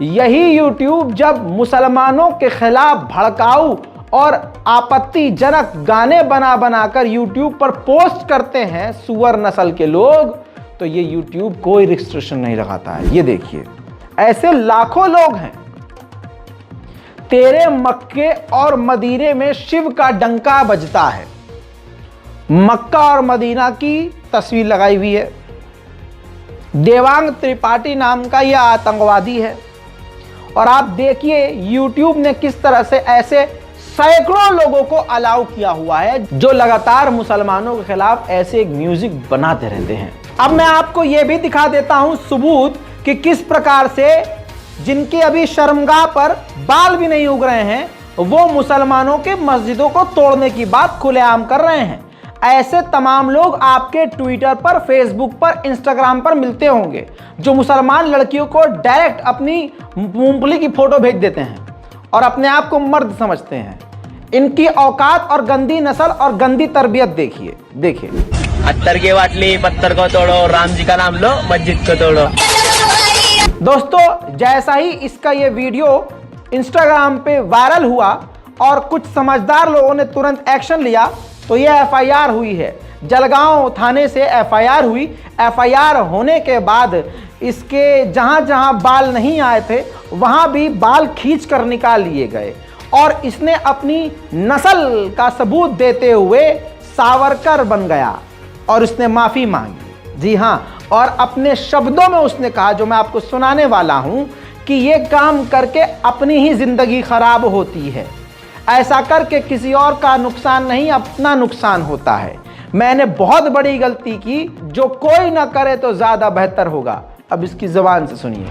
यही यूट्यूब जब मुसलमानों के खिलाफ भड़काऊ और आपत्तिजनक गाने बना बनाकर यूट्यूब पर पोस्ट करते हैं सुअर नस्ल के लोग, तो ये यूट्यूब कोई रिस्ट्रिक्शन नहीं लगाता है। ये देखिए, ऐसे लाखों लोग हैं। तेरे मक्के और मदीने में शिव का डंका बजता है। मक्का और मदीना की तस्वीर लगाई हुई है। देवांग त्रिपाठी नाम का यह आतंकवादी है। और आप देखिए यूट्यूब ने किस तरह से ऐसे सैकड़ों लोगों को अलाउ किया हुआ है जो लगातार मुसलमानों के खिलाफ ऐसे एक म्यूजिक बनाते रहते हैं। अब मैं आपको यह भी दिखा देता हूं सबूत कि किस प्रकार से जिनके अभी शर्मगाह पर बाल भी नहीं उग रहे हैं, वो मुसलमानों के मस्जिदों को तोड़ने की बात खुलेआम कर रहे हैं। ऐसे तमाम लोग आपके ट्विटर पर, फेसबुक पर, इंस्टाग्राम पर मिलते होंगे जो मुसलमान लड़कियों को डायरेक्ट अपनी मूंगफली की फोटो भेज देते हैं और अपने आप को मर्द समझते हैं। इनकी औकात और गंदी नस्ल और गंदी तरबियत देखिए। अत्तर की बाटली पत्थर को तोड़ो, राम जी का नाम लो, मस्जिद को तोड़ो। दोस्तों, जैसा ही इसका ये वीडियो इंस्टाग्राम पे वायरल हुआ और कुछ समझदार लोगों ने तुरंत एक्शन लिया तो ये एफआईआर हुई है। जलगांव थाने से एफआईआर हुई। एफआईआर होने के बाद इसके जहां जहां बाल नहीं आए थे वहां भी बाल खींच कर निकाल लिए गए और इसने अपनी नस्ल का सबूत देते हुए सावरकर बन गया और उसने माफी मांगी। जी हां, और अपने शब्दों में उसने कहा, जो मैं आपको सुनाने वाला हूं, कि ये काम करके अपनी ही जिंदगी खराब होती है। ऐसा करके किसी और का नुकसान नहीं, अपना नुकसान होता है। मैंने बहुत बड़ी गलती की, जो कोई ना करे तो ज्यादा बेहतर होगा। अब इसकी जबान से सुनिए।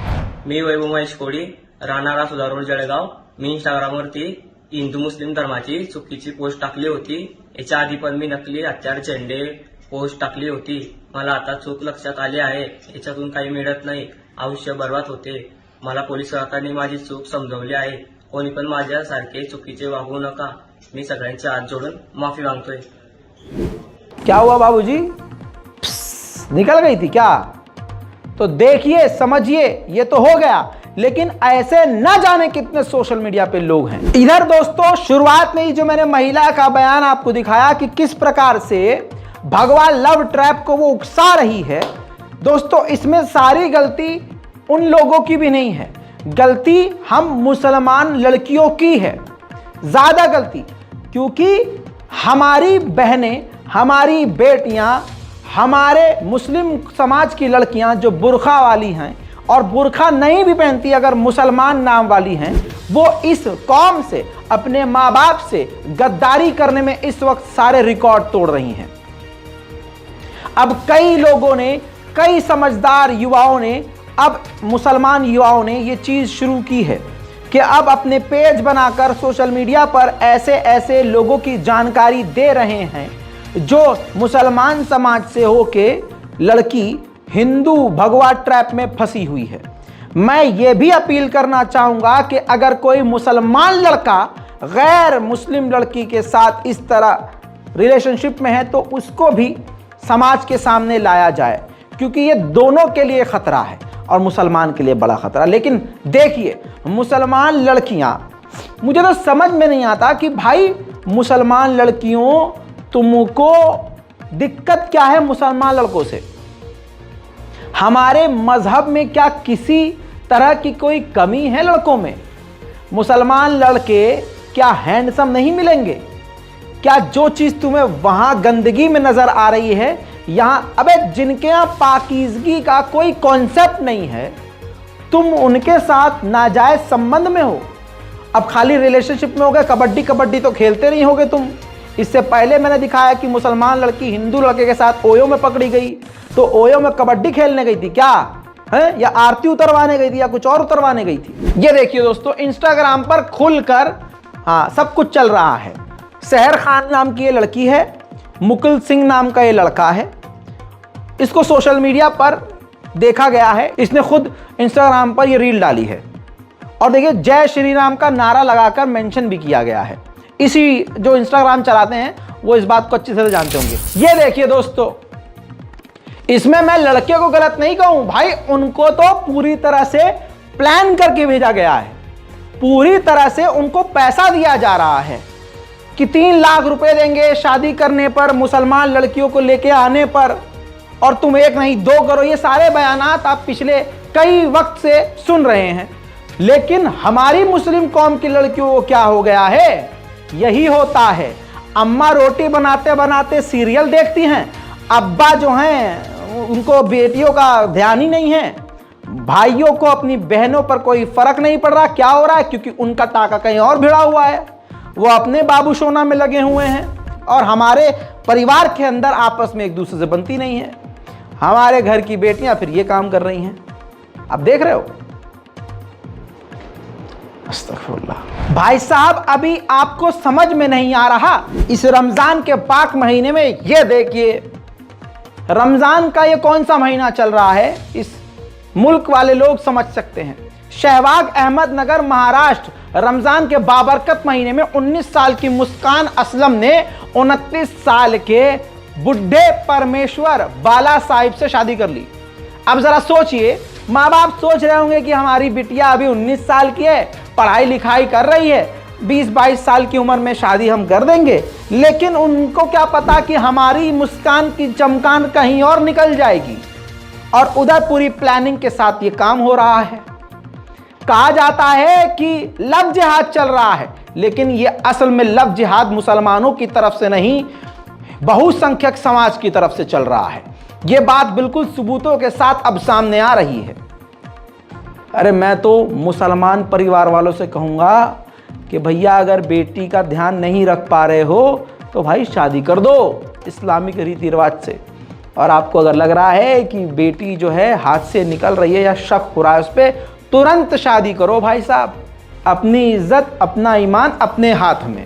मी वैभव महेश कोडी, राहणारा सुधारोड जळगाव। मी इंस्टाग्रामवरती हिंदू मुस्लिम धर्माची चुकीची पोस्ट टाकली होती। याच्या आधी पण मी नकली हत्यार झेंडे पोस्ट टाकली होती। मला आता चूक लक्षात आली आहे। याच्यातून काही मिळत नाही, आयुष्य बर्बाद होते। मला पोलीस काकांनी माझी चूक समजवली आहे। कोणी पण माझ्यासारखे चुकीचे वागू नका। मी सगळ्यांचे हात जोडून माफी मागतोय। क्या हुआ बाबूजी? निकल गई थी क्या? तो देखिए, समझिए, ये तो हो गया, लेकिन ऐसे न जाने कितने सोशल मीडिया पे लोग हैं। इधर दोस्तों, शुरुआत में ही जो मैंने महिला का बयान आपको दिखाया कि किस प्रकार से भगवान लव ट्रैप को वो उकसा रही है, दोस्तों इसमें सारी गलती उन लोगों की भी नहीं है। गलती हम मुसलमान लड़कियों की है, ज्यादा गलती, क्योंकि हमारी बहनें, हमारी बेटियां, हमारे मुस्लिम समाज की लड़कियां जो बुर्खा वाली हैं और बुर्खा नहीं भी पहनती, अगर मुसलमान नाम वाली हैं, वो इस कौम से, अपने माँ बाप से गद्दारी करने में इस वक्त सारे रिकॉर्ड तोड़ रही हैं। अब कई लोगों ने, कई समझदार युवाओं ने, अब मुसलमान युवाओं ने ये चीज शुरू की है कि अब अपने पेज बनाकर सोशल मीडिया पर ऐसे ऐसे लोगों की जानकारी दे रहे हैं जो मुसलमान समाज से होके लड़की हिंदू भगवा ट्रैप में फंसी हुई है। मैं ये भी अपील करना चाहूंगा कि अगर कोई मुसलमान लड़का गैर मुस्लिम लड़की के साथ इस तरह रिलेशनशिप में है तो उसको भी समाज के सामने लाया जाए, क्योंकि ये दोनों के लिए खतरा है और मुसलमान के लिए बड़ा खतरा। लेकिन देखिए, मुसलमान लड़कियां, मुझे तो समझ में नहीं आता कि भाई मुसलमान लड़कियों, तुमको दिक्कत क्या है मुसलमान लड़कों से? हमारे मजहब में क्या किसी तरह की कोई कमी है लड़कों में? मुसलमान लड़के क्या हैंडसम नहीं मिलेंगे? क्या जो चीज तुम्हें वहां गंदगी में नजर आ रही है, यहां, अबे जिनके यहां पाकीज़गी का कोई कॉन्सेप्ट नहीं है, तुम उनके साथ नाजायज संबंध में हो। अब खाली रिलेशनशिप में हो गए, कबड्डी कबड्डी तो खेलते नहीं होगे तुम। इससे पहले मैंने दिखाया कि मुसलमान लड़की हिंदू लड़के के साथ ओयो में पकड़ी गई, तो ओयो में कबड्डी खेलने गई थी क्या है, या आरती उतरवाने गई थी, या कुछ और उतरवाने गई थी? ये देखिए दोस्तों, इंस्टाग्राम पर खुलकर सब कुछ चल रहा है। सहर खान नाम की ये लड़की है, मुकुल सिंह नाम का ये लड़का है। इसको सोशल मीडिया पर देखा गया है, इसने खुद इंस्टाग्राम पर ये रील डाली है और देखिए जय श्री राम का नारा लगाकर मेंशन भी किया गया है। इसी जो इंस्टाग्राम चलाते हैं वो इस बात को अच्छी तरह जानते होंगे। ये देखिए दोस्तों, इसमें मैं लड़के को गलत नहीं कहूं भाई, उनको तो पूरी तरह से प्लान करके भेजा गया है, पूरी तरह से उनको पैसा दिया जा रहा है कि 3 लाख रुपए देंगे शादी करने पर, मुसलमान लड़कियों को लेके आने पर, और तुम एक नहीं 2 करो। ये सारे बयानात आप पिछले कई वक्त से सुन रहे हैं। लेकिन हमारी मुस्लिम कौम की लड़कियों को क्या हो गया है? यही होता है, अम्मा रोटी बनाते बनाते सीरियल देखती हैं, अब्बा जो हैं उनको बेटियों का ध्यान ही नहीं है, भाइयों को अपनी बहनों पर कोई फर्क नहीं पड़ रहा। क्या हो रहा है? क्योंकि उनका टाका कहीं और भिड़ा हुआ है, वो अपने बाबू सोना में लगे हुए हैं और हमारे परिवार के अंदर आपस में एक दूसरे से बनती नहीं है। हमारे घर की बेटियां फिर ये काम कर रही हैं। आप देख रहे हो, अस्तगफुरुल्लाह। भाई साहब, अभी आपको समझ में नहीं आ रहा? इस रमजान के पाक महीने में ये देखिए, रमजान का ये कौन सा महीना चल रहा है, इस मुल्क वाले लोग समझ सकते हैं। शहबाग अहमदनगर, महाराष्ट्र, रमजान के बाबरकत महीने में 19 साल की मुस्कान असलम ने 29 साल के बुढ़े परमेश्वर बाला साहिब से शादी कर ली। अब जरा सोचिए, माँ बाप सोच रहे होंगे कि हमारी बिटिया अभी 19 साल की है, पढ़ाई लिखाई कर रही है, 20-22 साल की उम्र में शादी हम कर देंगे, लेकिन उनको क्या पता कि हमारी मुस्कान की चमकान कहीं और निकल जाएगी। और उधर पूरी प्लानिंग के साथ ये काम हो रहा है। कहा जाता है कि लव जिहाद चल रहा है, लेकिन ये असल में लव जिहाद मुसलमानों की तरफ से नहीं, बहुसंख्यक समाज की तरफ से चल रहा है। ये बात बिल्कुल सबूतों के साथ अब सामने आ रही है। अरे मैं तो मुसलमान परिवार वालों से कहूँगा कि भैया, अगर बेटी का ध्यान नहीं रख पा रहे हो तो भाई शादी कर दो इस्लामिक रीति रिवाज से। और आपको अगर लग रहा है कि बेटी जो है हाथ से निकल रही है या शक हो रहा है उस पर, तुरंत शादी करो भाई साहब। अपनी इज्जत, अपना ईमान अपने हाथ में,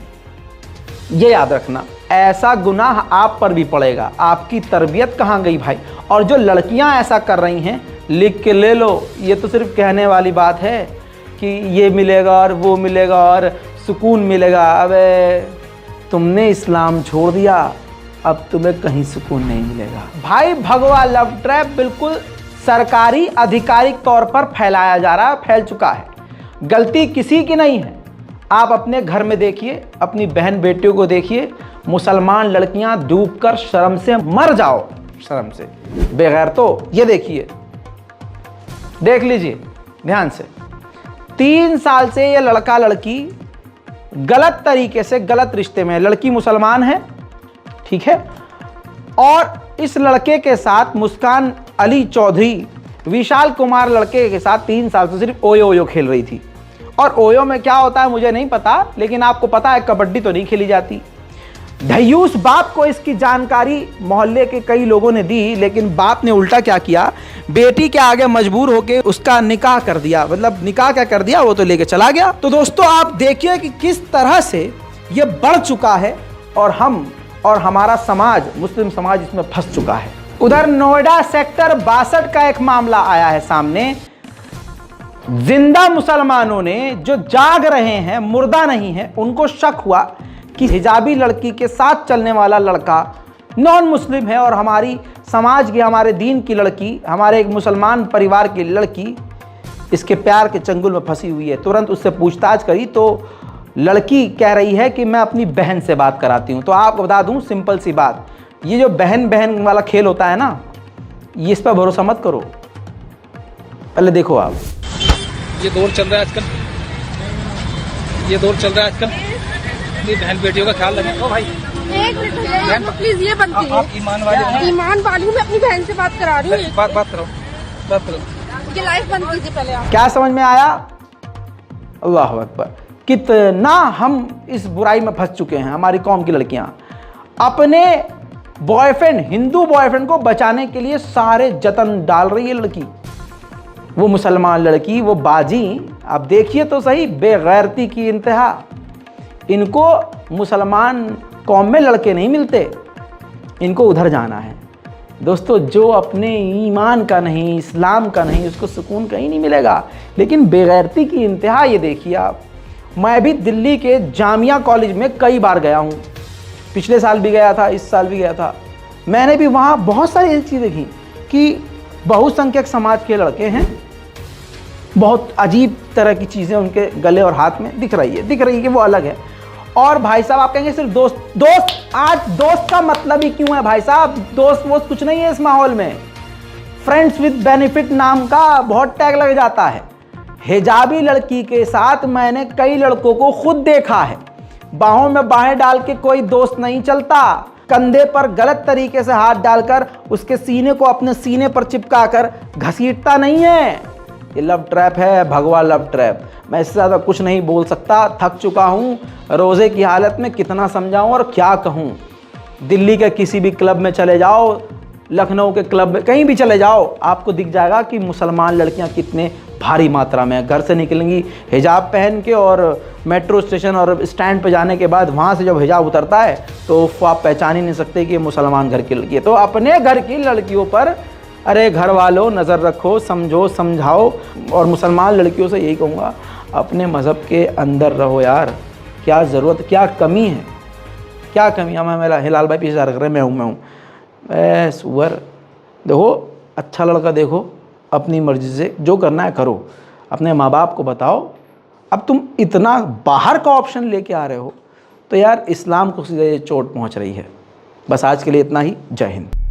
ये याद रखना। ऐसा गुनाह आप पर भी पड़ेगा। आपकी तरबियत कहाँ गई भाई? और जो लड़कियां ऐसा कर रही हैं, लिख के ले लो, ये तो सिर्फ कहने वाली बात है कि ये मिलेगा और वो मिलेगा और सुकून मिलेगा। अबे तुमने इस्लाम छोड़ दिया, अब तुम्हें कहीं सुकून नहीं मिलेगा भाई। भगवा लव ट्रैप बिल्कुल सरकारी आधिकारिक तौर पर फैलाया जा रहा है, फैल चुका है। गलती किसी की नहीं है। आप अपने घर में देखिए, अपनी बहन बेटियों को देखिए, मुसलमान लड़कियां डूबकर शर्म से मर जाओ, शर्म से बगैर। तो ये देखिए, देख लीजिए ध्यान से, 3 साल से ये लड़का लड़की गलत तरीके से गलत रिश्ते में है। लड़की मुसलमान है, ठीक है, और इस लड़के के साथ मुस्कान अली चौधरी विशाल कुमार लड़के के साथ 3 साल से सिर्फ ओयो ओयो खेल रही थी। और ओयो में क्या होता है मुझे नहीं पता, लेकिन आपको पता है कबड्डी तो नहीं खेली जाती। धयूस बाप को इसकी जानकारी मोहल्ले के कई लोगों ने दी, लेकिन बाप ने उल्टा क्या किया, बेटी के आगे मजबूर होकर उसका निकाह कर दिया। मतलब निकाह क्या कर दिया, वो तो लेके चला गया। तो दोस्तों आप देखिए कि किस तरह से ये बढ़ चुका है और हम और हमारा समाज, मुस्लिम समाज इसमें फंस चुका है। उधर नोएडा सेक्टर 62 का एक मामला आया है सामने। जिंदा मुसलमानों ने, जो जाग रहे हैं, मुर्दा नहीं है, उनको शक हुआ कि हिजाबी लड़की के साथ चलने वाला लड़का नॉन मुस्लिम है और हमारी समाज की, हमारे दीन की लड़की, हमारे एक मुसलमान परिवार की लड़की इसके प्यार के चंगुल में फंसी हुई है। तुरंत उससे पूछताछ करी तो लड़की कह रही है कि मैं अपनी बहन से बात कराती हूँ। तो आपको बता दूँ सिंपल सी बात, ये जो बहन बहन वाला खेल होता है ना, ये इस पर भरोसा मत करो। पहले देखो आप, ये दौर चल रहा है आजकल, ये दौर चल रहा है आजकल, अपनी बहन बेटियों का ख्याल रखें। ओ भाई एक मिनट प्लीज, ये बंद कीजिए। आप ईमान वाले हो? ईमान वाली हूँ, मैं अपनी बहन से बात करा रही हूँ। बात करो, बात करो। ये लाइफ बंद कीजिए पहले आप। क्या समझ में आया? अल्लाह अकबर। कितना हम इस बुराई में फंस चुके हैं। हमारी कौम की लड़कियां अपने बॉयफ्रेंड, हिंदू बॉयफ्रेंड को बचाने के लिए सारे जतन डाल रही है लड़की। वो मुसलमान लड़की, वो बाजी, आप देखिए तो सही, बेगैरती की इंतहा। इनको मुसलमान कौम में लड़के नहीं मिलते, इनको उधर जाना है। दोस्तों जो अपने ईमान का नहीं, इस्लाम का नहीं, उसको सुकून कहीं नहीं मिलेगा। लेकिन बेगैरती की इंतहा ये देखिए आप। मैं भी दिल्ली के जामिया कॉलेज में कई बार गया हूँ, पिछले साल भी गया था, इस साल भी गया था। मैंने भी वहाँ बहुत सारी ऐसी चीज़ देखी कि बहुसंख्यक समाज के लड़के हैं, बहुत अजीब तरह की चीज़ें उनके गले और हाथ में दिख रही है कि वो अलग है। और भाई साहब आप कहेंगे सिर्फ दोस्त, आज दोस्त का मतलब ही क्यों है भाई साहब? दोस्त वो कुछ नहीं है इस माहौल में। फ्रेंड्स विद बेनिफिट नाम का बहुत टैग लग जाता है। हिजाबी लड़की के साथ मैंने कई लड़कों को खुद देखा है। बाहों में बाहें डाल के कोई दोस्त नहीं चलता, कंधे पर गलत तरीके से हाथ डालकर उसके सीने को अपने सीने पर चिपकाकर घसीटता नहीं है। ये लव ट्रैप है, भगवा लव ट्रैप। मैं इससे ज़्यादा कुछ नहीं बोल सकता, थक चुका हूँ। रोज़े की हालत में कितना समझाऊँ और क्या कहूँ। दिल्ली के किसी भी क्लब में चले जाओ, लखनऊ के क्लब में, कहीं भी चले जाओ आपको दिख जाएगा कि मुसलमान लड़कियां कितने भारी मात्रा में घर से निकलेंगी हिजाब पहन के, और मेट्रो स्टेशन और स्टैंड पे जाने के बाद वहाँ से जब हिजाब उतरता है तो आप पहचान ही नहीं सकते कि ये मुसलमान घर की लड़की है। तो अपने घर की लड़कियों पर अरे घर वालों नज़र रखो, समझो, समझाओ। और मुसलमान लड़कियों से यही कहूँगा, अपने मज़हब के अंदर रहो यार। क्या ज़रूरत, क्या कमी है, क्या कमी है? मेरा हिलाल भाई पीछे रख रहे, मैं हूँ सुअर। देखो अच्छा लड़का देखो, अपनी मर्ज़ी से जो करना है करो, अपने माँ बाप को बताओ। अब तुम इतना बाहर का ऑप्शन लेके आ रहे हो तो यार इसीलाम को सीधे चोट पहुँच रही है। बस आज के लिए इतना ही। जय हिंद।